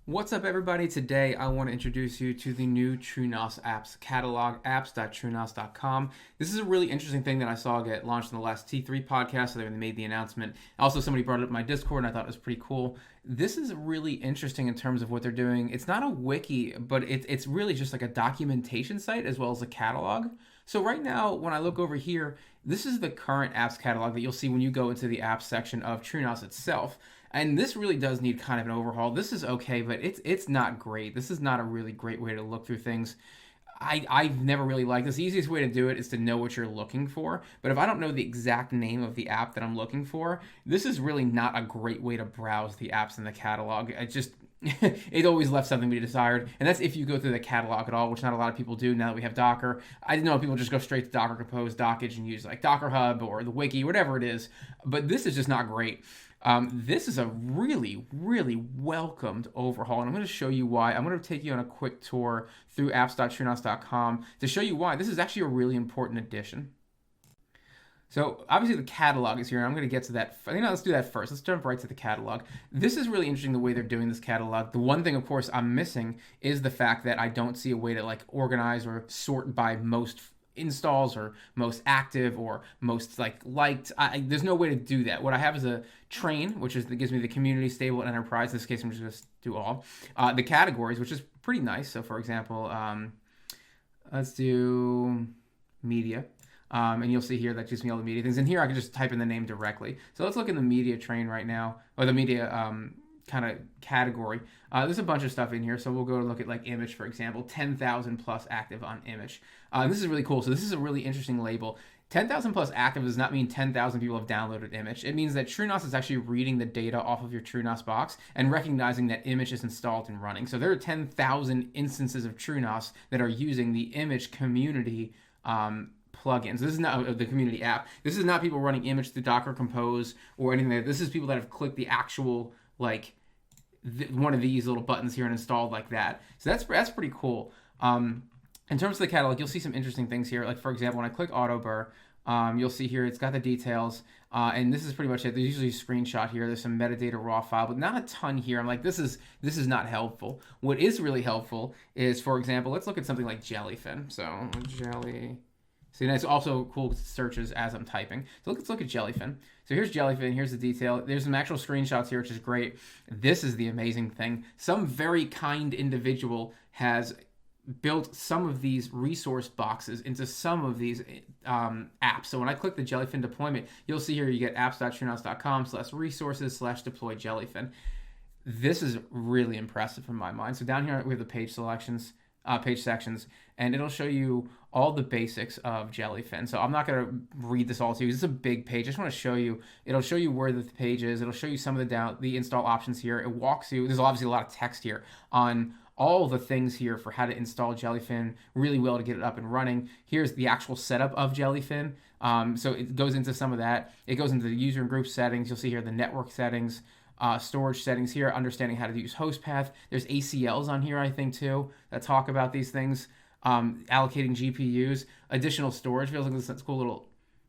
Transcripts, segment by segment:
What's up, everybody? Today I want to introduce you to the new TrueNAS apps catalog, apps.truenas.com. This is a really interesting thing that I saw get launched in the last T3 podcast, so they made the announcement. Also, somebody brought it up in my Discord, and I thought it was pretty cool. This is really interesting in terms of what they're doing. It's not a wiki, but it's really just like a documentation site as well as a catalog. So right now, when I look over here, this is the current apps catalog that you'll see when you go into the apps section of TrueNAS itself. And this really does need kind of an overhaul. This is okay, but it's not great. This is not a really great way to look through things. I've never really liked this. The easiest way to do it is to know what you're looking for. But if I don't know the exact name of the app that I'm looking for, this is really not a great way to browse the apps in the catalog. It always left something to be desired. And that's if you go through the catalog at all, which not a lot of people do now that we have Docker. I know people just go straight to Docker Compose, Dockage, and use like Docker Hub or the Wiki, whatever it is. But this is just not great. This is a really, really welcomed overhaul, and I'm going to show you why. I'm going to take you on a quick tour through apps.truenas.com to show you why this is actually a really important addition. So obviously the catalog is here, and I'm going to get to that. Let's do that first. Let's jump right to the catalog. This is really interesting the way they're doing this catalog. The one thing, of course, I'm missing is the fact that I don't see a way to like organize or sort by most installs or most active or most liked. There's no way to do that. What I have is a train, which gives me the community, stable, and enterprise. In this case, I'm just going to do all. The categories, which is pretty nice. So for example, let's do media. And you'll see here that gives me all the media things. And here I can just type in the name directly. So let's look in the media train right now, or the media kind of category. There's a bunch of stuff in here. So we'll go and look at like image, for example, 10,000 plus active on image. This is really cool. So this is a really interesting label. 10,000 plus active does not mean 10,000 people have downloaded image. It means that TrueNAS is actually reading the data off of your TrueNAS box and recognizing that image is installed and running. So there are 10,000 instances of TrueNAS that are using the image community plugins. This is not the community app. This is not people running image through Docker Compose or anything like that. This is people that have clicked the actual one of these little buttons here and installed like that. So that's pretty cool. In terms of the catalog, you'll see some interesting things here. Like for example, when I click AutoBur, you'll see here it's got the details, and this is pretty much it. There's usually a screenshot here. There's some metadata raw file, but not a ton here. I'm like, this is not helpful. What is really helpful is, for example, let's look at something like Jellyfin. So Jelly. See, it's also cool searches as I'm typing. So let's look at Jellyfin. So here's Jellyfin. Here's the detail. There's some actual screenshots here, which is great. This is the amazing thing. Some very kind individual has built some of these resource boxes into some of these apps. So when I click the Jellyfin deployment, you'll see here you get apps.truenas.com/resources/deploy Jellyfin. This is really impressive in my mind. So down here we have the page selections. Page sections, and it'll show you all the basics of Jellyfin. So I'm not going to read this all to you. This is a big page. I just want to show you. It'll show you where the page is. It'll show you some of the install options here. It walks you. There's obviously a lot of text here on all the things here for how to install Jellyfin really well to get it up and running. Here's the actual setup of Jellyfin. So it goes into some of that. It goes into the user and group settings. You'll see here the network settings. Storage settings here, understanding how to use host path. There's ACLs on here, I think, too, that talk about these things. Allocating GPUs, additional storage. Feels like that's cool little.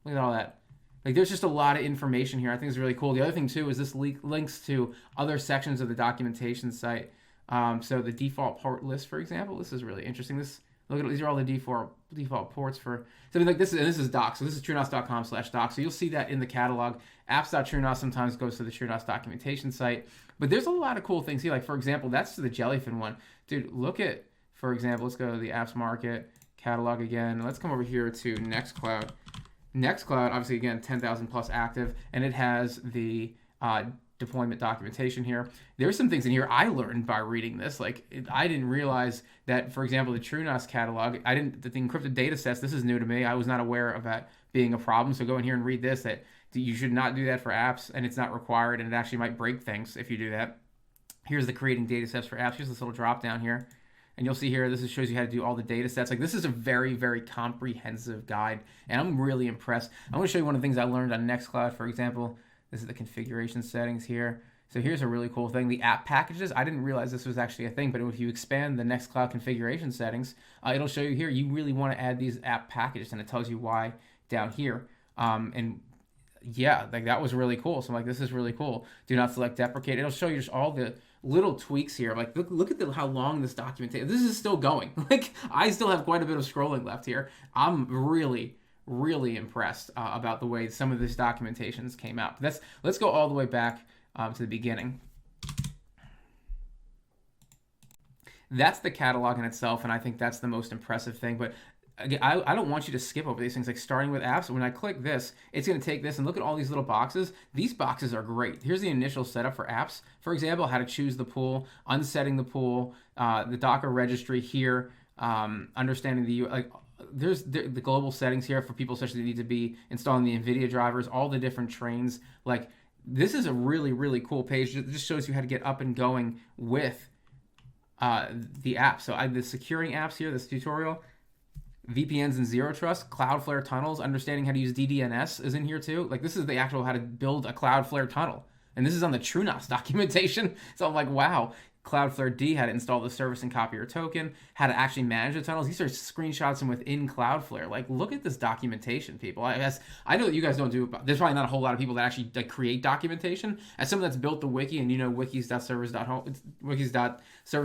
Look at all that. Like, there's just a lot of information here. I think it's really cool. The other thing too is this links to other sections of the documentation site. So the default port list, for example, this is really interesting. Look at these are all the default ports for something like this. And this is doc. So this is truenas.com/doc. So you'll see that in the catalog. Apps.truenas sometimes goes to the TrueNAS documentation site. But there's a lot of cool things here. Like for example, that's the Jellyfin one. Dude, look at, for example, let's go to the apps market catalog again. Let's come over here to Nextcloud. Nextcloud, obviously again, 10,000 plus active, and it has the deployment documentation here. There's some things in here I learned by reading this. I didn't realize that, for example, the TrueNAS catalog, the encrypted data sets, this is new to me. I was not aware of that being a problem. So go in here and read this, that you should not do that for apps, and it's not required, and it actually might break things if you do that. Here's the creating data sets for apps. Here's this little drop down here. And you'll see here, this shows you how to do all the data sets. This is a very, very comprehensive guide, and I'm really impressed. I'm going to show you one of the things I learned on Nextcloud, for example. This is the configuration settings here. So here's a really cool thing. The app packages, I didn't realize this was actually a thing, but if you expand the Nextcloud configuration settings, it'll show you here, you really want to add these app packages, and it tells you why down here. And yeah, that was really cool. So I'm like, this is really cool. Do not select deprecate. It'll show you just all the little tweaks here. Like look at how long this document takes. This is still going. Like I still have quite a bit of scrolling left here. I'm really impressed about the way some of this documentations came out. Let's go all the way back to the beginning. That's the catalog in itself, and I think that's the most impressive thing. But again, I don't want you to skip over these things, like starting with apps. When I click this, it's going to take this and look at all these little boxes. These boxes are great. Here's the initial setup for apps. For example, how to choose the pool, unsetting the pool, the Docker registry here, understanding there's the global settings here for people especially that need to be installing the NVIDIA drivers, all the different trains. Like this is a really cool page. It just shows you how to get up and going with the app. So the securing apps here, this tutorial, VPNs and zero trust, Cloudflare tunnels, understanding how to use DDNS is in here too. Like this is the actual how to build a Cloudflare tunnel. And this is on the TrueNAS documentation. So I'm like, wow. Cloudflare D, how to install the service and copy your token, how to actually manage the tunnels. These are screenshots from within Cloudflare. Like, look at this documentation, people. I know that you guys don't do. There's probably not a whole lot of people that actually create documentation. As someone that's built the wiki, and wikis.servers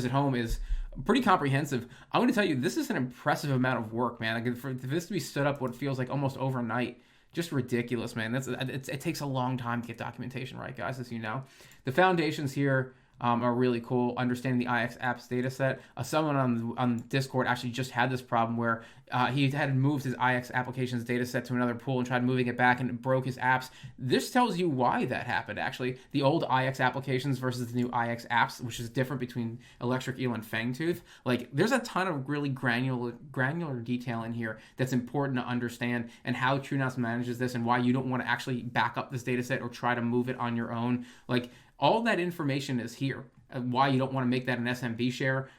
at home is pretty comprehensive. I'm going to tell you, this is an impressive amount of work, man. Like, for this to be stood up, what feels like almost overnight. Just ridiculous, man. It takes a long time to get documentation right, guys, as you know. The foundations here are really cool. Understanding the IXapps data set. Someone on Discord actually just had this problem where he had moved his IX applications data set to another pool and tried moving it back and it broke his apps. This tells you why that happened, actually. The old IX applications versus the new IXapps, which is different between Electric Eel and Fangtooth. Like, there's a ton of really granular detail in here that's important to understand, and how TrueNAS manages this and why you don't want to actually back up this data set or try to move it on your own. Like, all that information is here. Why you don't want to make that an SMB share.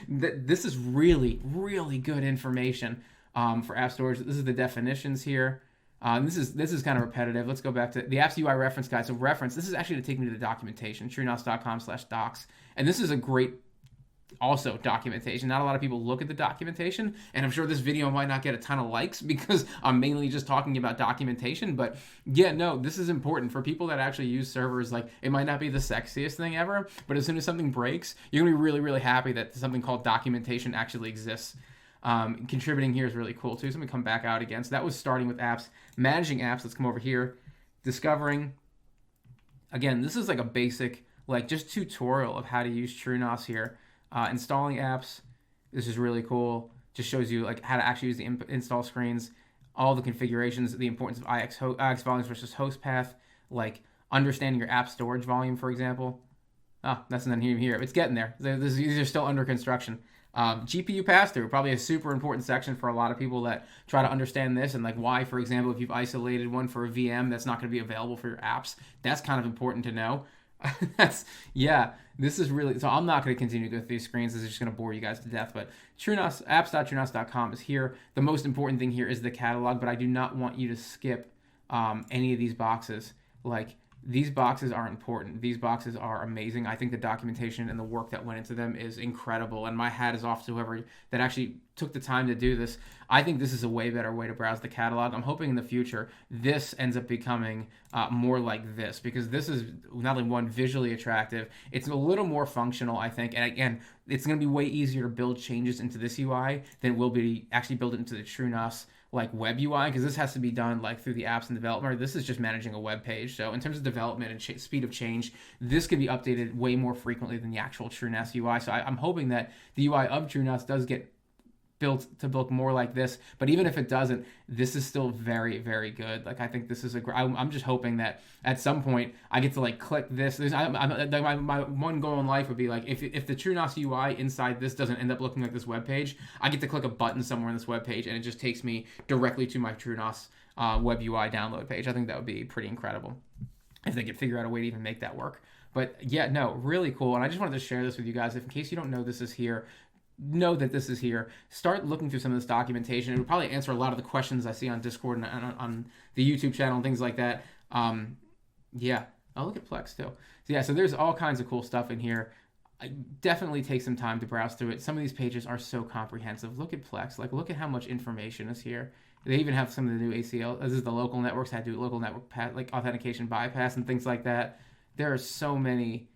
This is really good information for app storage. This is the definitions here. This is kind of repetitive. Let's go back to the apps UI reference guide. So reference, this is actually to take me to the documentation, truenas.com/docs. And this is a great also documentation. Not a lot of people look at the documentation, and I'm sure this video might not get a ton of likes because I'm mainly just talking about documentation, but yeah, no, this is important for people that actually use servers. Like, it might not be the sexiest thing ever, but as soon as something breaks, you're gonna be really happy that something called documentation actually exists. Contributing here is really cool too. So let me come back out again. So that was starting with apps. Managing apps, let's come over here. Discovering. Again, this is like a basic, like, just tutorial of how to use TrueNAS here. Installing apps, this is really cool. Just shows you like how to actually use the install screens, all the configurations, the importance of IX volumes versus host path, like understanding your app storage volume, for example. That's not here. It's getting there. These are still under construction. GPU pass-through, probably a super important section for a lot of people that try to understand this, and like why, for example, if you've isolated one for a VM that's not going to be available for your apps, that's kind of important to know. This is really, so I'm not going to continue to go through these screens. This is just going to bore you guys to death, but TrueNAS, apps.truenas.com is here. The most important thing here is the catalog, but I do not want you to skip any of these boxes. Like, these boxes are important. These boxes are amazing. I think the documentation and the work that went into them is incredible, and my hat is off to whoever that actually took the time to do this. I think this is a way better way to browse the catalog. I'm hoping in the future this ends up becoming more like this, because this is not only one, visually attractive, it's a little more functional, I think, and again, it's going to be way easier to build changes into this UI than it will be actually build it into the TrueNAS like web UI, because this has to be done like through the apps and development. This is just managing a web page. So in terms of development and speed of change, this can be updated way more frequently than the actual TrueNAS UI. So I'm hoping that the UI of TrueNAS does get built to look more like this, but even if it doesn't, this is still very good. Like, I think this is I'm just hoping that at some point I get to like click this. My one goal in life would be like, if the TrueNAS UI inside this doesn't end up looking like this web page, I get to click a button somewhere in this web page and it just takes me directly to my TrueNAS web UI download page. I think that would be pretty incredible if they could figure out a way to even make that work. But yeah, no, really cool. And I just wanted to share this with you guys. If in case you don't know this is here, know that this is here. Start looking through some of this documentation. It would probably answer a lot of the questions I see on Discord and on the YouTube channel and things like that. I'll look at Plex too. So there's all kinds of cool stuff in here. I definitely take some time to browse through it. Some of these pages are so comprehensive. Look at Plex. Like, look at how much information is here. They even have some of the new ACL. This is the local networks, how to do local network like authentication bypass and things like that. There are so many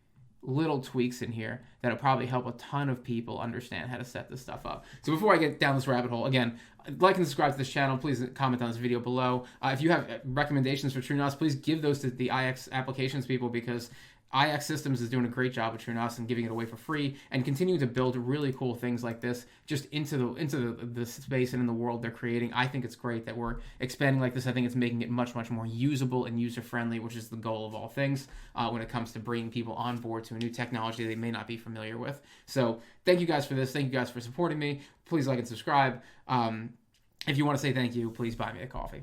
little tweaks in here that'll probably help a ton of people understand how to set this stuff up. So before I get down this rabbit hole, again, like and subscribe to this channel. Please comment on this video below. If you have recommendations for TrueNAS, please give those to the IX applications people, because IXsystems is doing a great job with TrueNAS and giving it away for free and continuing to build really cool things like this just into the space and in the world they're creating. I think it's great that we're expanding like this. I think it's making it much, much more usable and user-friendly, which is the goal of all things when it comes to bringing people on board to a new technology they may not be familiar with. So thank you guys for this. Thank you guys for supporting me. Please like and subscribe. If you want to say thank you, please buy me a coffee.